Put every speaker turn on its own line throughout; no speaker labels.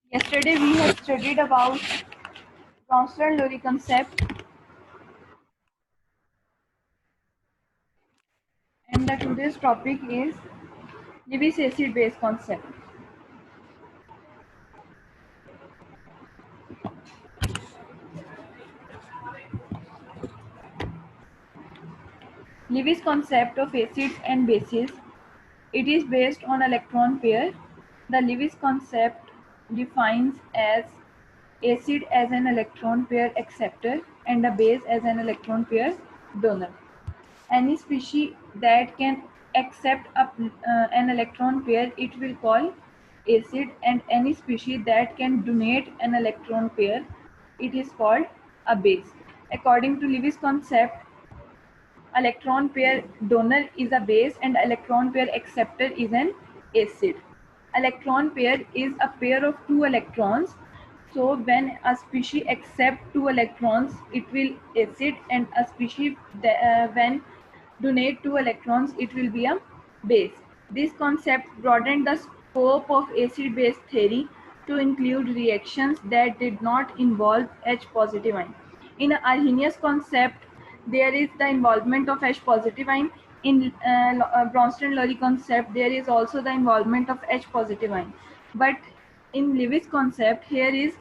Yesterday we have studied about Bronsted-Lowry concept, and the today's topic is Lewis acid base concept. Lewis concept of acids and bases. It is based on electron pair. The Lewis concept defines as acid as an electron pair acceptor and a base as an electron pair donor. Any species that can accept an electron pair, it will call acid, and any species that can donate an electron pair, it is called a base. According to Lewis concept, electron pair donor is a base and electron pair acceptor is an acid. Electron pair is a pair of two electrons. So when a species accept two electrons, it will acid, and a species when donate two electrons, it will be a base. This concept broadened the scope of acid-base theory to include reactions that did not involve H positive ion. In Arrhenius concept, there is the involvement of H positive ion. In Bronsted-Lowry concept, there is also the involvement of H positive ion. But in Lewis concept, there is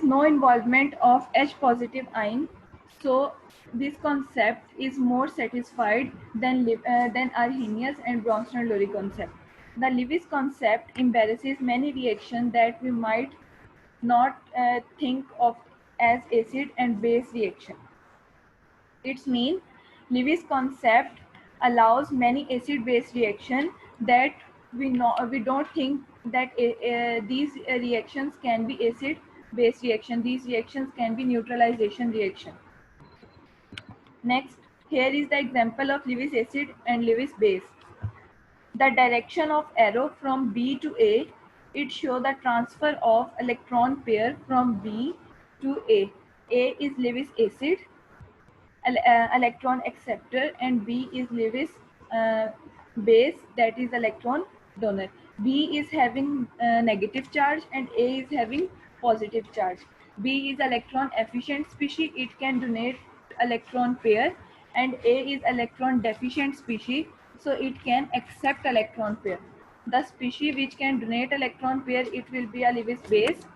no involvement of H positive ion. So this concept is more satisfied than Arrhenius and Bronsted-Lowry concept. The Lewis concept embarrasses many reactions that we might not think of as acid and base reaction. Its mean Lewis concept allows many acid-base reaction that we don't think that these reactions can be acid-base reaction. These reactions can be neutralization reaction. Next, here is the example of Lewis acid and Lewis base. The direction of arrow from B to A, it shows the transfer of electron pair from B to A. A is Lewis acid, electron acceptor, and B is Lewis base, that is electron donor. B is having negative charge and A is having positive charge. B is electron efficient species, it can donate electron pair, and A is electron deficient species, so it can accept electron pair. The species which can donate electron pair, it will be a Lewis base,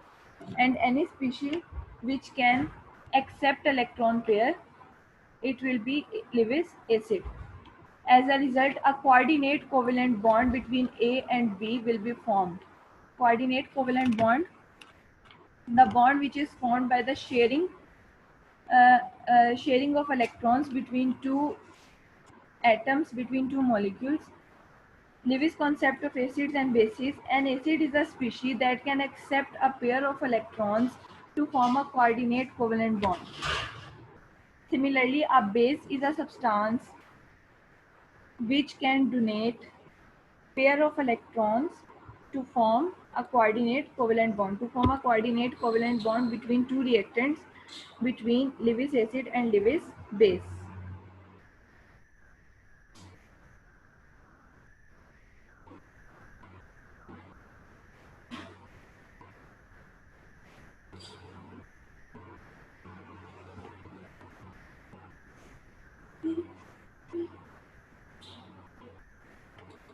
and any species which can accept electron pair, it will be Lewis acid. As a result, a coordinate covalent bond between A and B will be formed. Coordinate covalent bond, the bond which is formed by the sharing of electrons between two atoms, between two molecules. Lewis concept of acids and bases. An acid is a species that can accept a pair of electrons to form a coordinate covalent bond. Similarly, a base is a substance which can donate pair of electrons to form a coordinate covalent bond. To form a coordinate covalent bond between two reactants, between Lewis acid and Lewis base.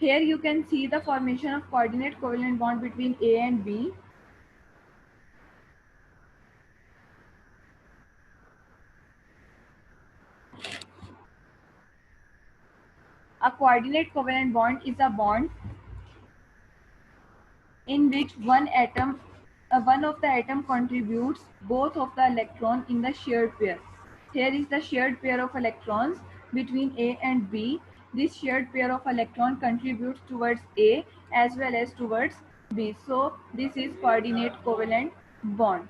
Here you can see the formation of coordinate covalent bond between A and B. A coordinate covalent bond is a bond in which one of the atom contributes both of the electron in the shared pair. Here is the shared pair of electrons between A and B. This shared pair of electron contributes towards A as well as towards B. So this is coordinate covalent bond.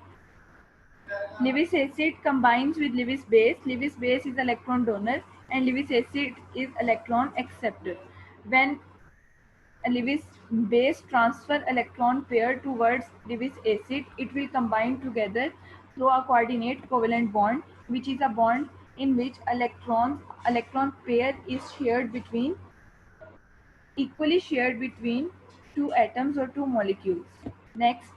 Lewis acid combines with Lewis base. Lewis base is electron donor and Lewis acid is electron acceptor. When a Lewis base transfer electron pair towards Lewis acid, it will combine together through a coordinate covalent bond, which is a bond in which electron pair is shared between, equally shared between two atoms or two molecules. Next,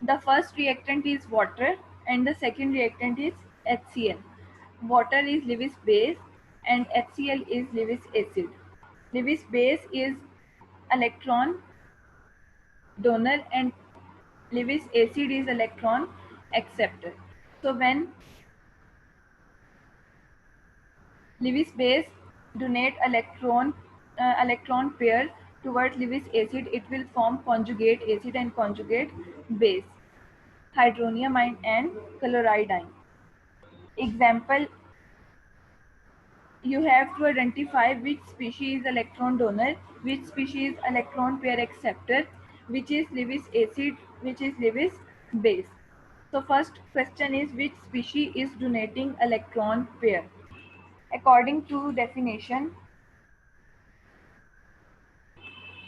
the first reactant is water and the second reactant is HCl. Water is Lewis base and HCl is Lewis acid. Lewis base is electron donor and Lewis acid is electron acceptor. So when Lewis base donate electron pair towards Lewis acid, it will form conjugate acid and conjugate base, hydronium ion and chloride ion. Example, you have to identify which species is electron donor, which species electron pair acceptor, which is Lewis acid, which is Lewis base. So first question is, which species is donating electron pair? According to definition,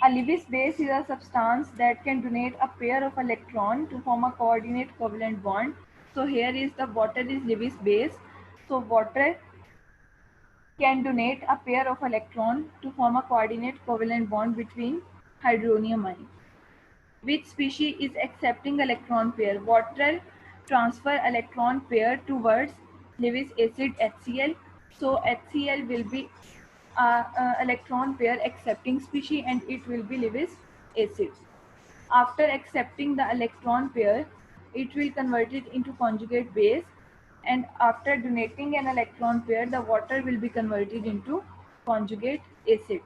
a Lewis base is a substance that can donate a pair of electrons to form a coordinate covalent bond. So here is the water is Lewis base. So water can donate a pair of electrons to form a coordinate covalent bond between hydronium ions. Which species is accepting electron pair? Water transfer electron pair towards Lewis acid HCl. So HCl will be electron pair accepting species and it will be Lewis acid. After accepting the electron pair, it will convert it into conjugate base, and after donating an electron pair, the water will be converted into conjugate acid.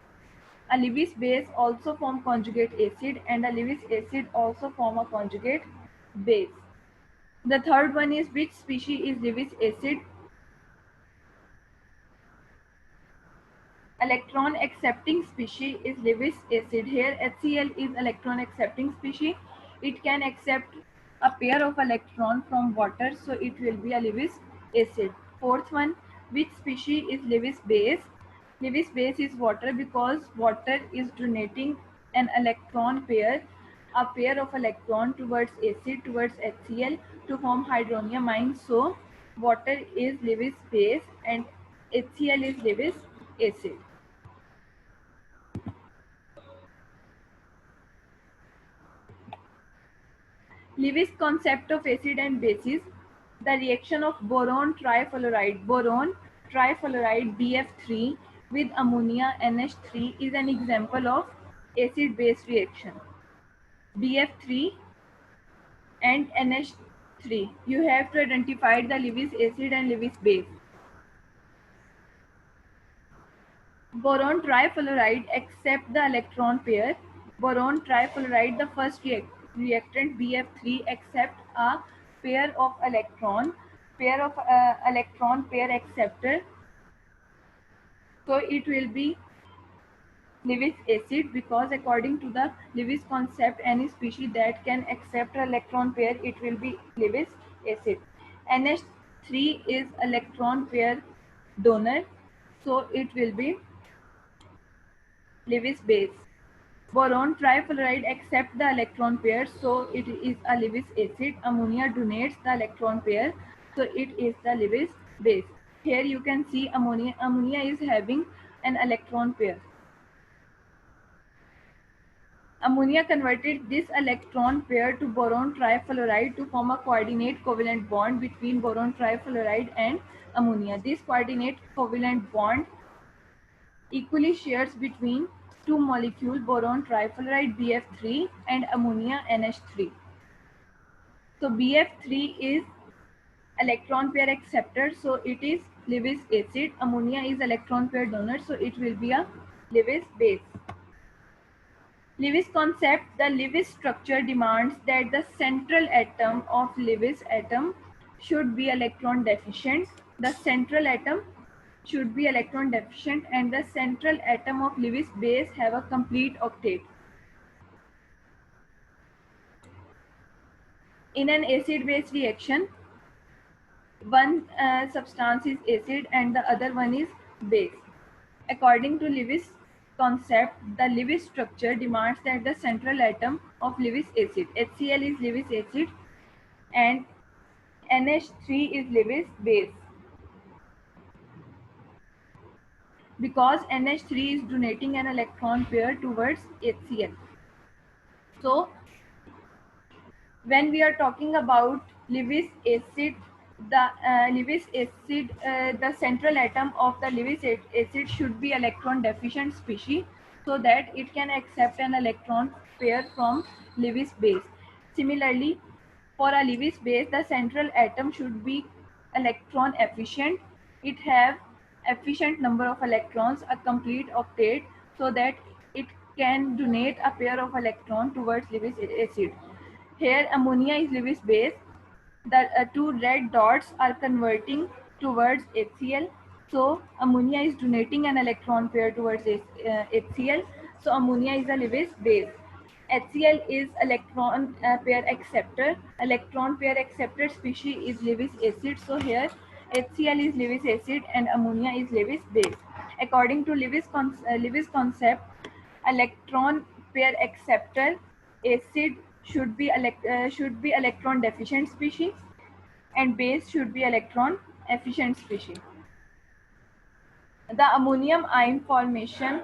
A Lewis base also form conjugate acid and a Lewis acid also form a conjugate base. The third one is, which species is Lewis acid? Electron accepting species is Lewis acid. Here HCl is electron accepting species. It can accept a pair of electron from water, so it will be a Lewis acid. Fourth one, which species is Lewis base? Lewis base is water because water is donating an electron pair, a pair of electron towards acid, towards HCl to form hydronium ion. So water is Lewis base and HCl is Lewis acid. Lewis concept of acid and bases. The reaction of boron trifluoride BF3 with ammonia NH3 is an example of acid-base reaction. BF3 and NH3. You have to identify the Lewis acid and Lewis base. Boron trifluoride accept the electron pair. Boron trifluoride, the first reactant BF3 accept a pair of electron pair acceptor. So it will be Lewis acid because according to the Lewis concept, any species that can accept an electron pair, it will be Lewis acid. NH3 is electron pair donor, so it will be Lewis base. Boron trifluoride accept the electron pair, so it is a Lewis acid. Ammonia donates the electron pair, so it is the Lewis base. Here you can see ammonia is having an electron pair. Ammonia converted this electron pair to boron trifluoride to form a coordinate covalent bond between boron trifluoride and ammonia. This coordinate covalent bond equally shares between two molecules boron trifluoride BF3 and ammonia NH3. So BF3 is electron pair acceptor, so it is Lewis acid. Ammonia is electron pair donor, so it will be a Lewis base. Lewis concept. The Lewis structure demands that the central atom of Lewis atom should be electron deficient. The central atom should be electron deficient and the central atom of Lewis base have a complete octet. In an acid-base reaction, one substance is acid and the other one is base. According to Lewis concept, the Lewis structure demands that the central atom of Lewis acid, HCl is Lewis acid and NH3 is Lewis base. because NH3 is donating an electron pair towards HCl. So when we are talking about Lewis acid, the central atom of the Lewis acid should be electron deficient species so that it can accept an electron pair from Lewis base. Similarly, for a Lewis base, the central atom should be electron efficient. It have efficient number of electrons, a complete octet, so that it can donate a pair of electron towards Lewis acid. Here ammonia is Lewis base. The two red dots are converting towards HCl. So ammonia is donating an electron pair towards HCl. So ammonia is a Lewis base. HCl is electron pair acceptor. Electron pair acceptor species is Lewis acid. So here HCl is Lewis acid and ammonia is Lewis base. According to Lewis concept, electron pair acceptor acid should be electron deficient species and base should be electron efficient species. The ammonium ion formation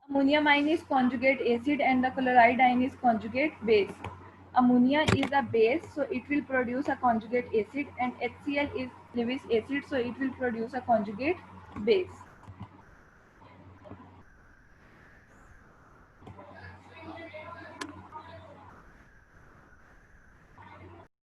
ammonium ion is conjugate acid and the chloride ion is conjugate base. Ammonia is a base, so it will produce a conjugate acid, and HCl is Lewis acid, so it will produce a conjugate base.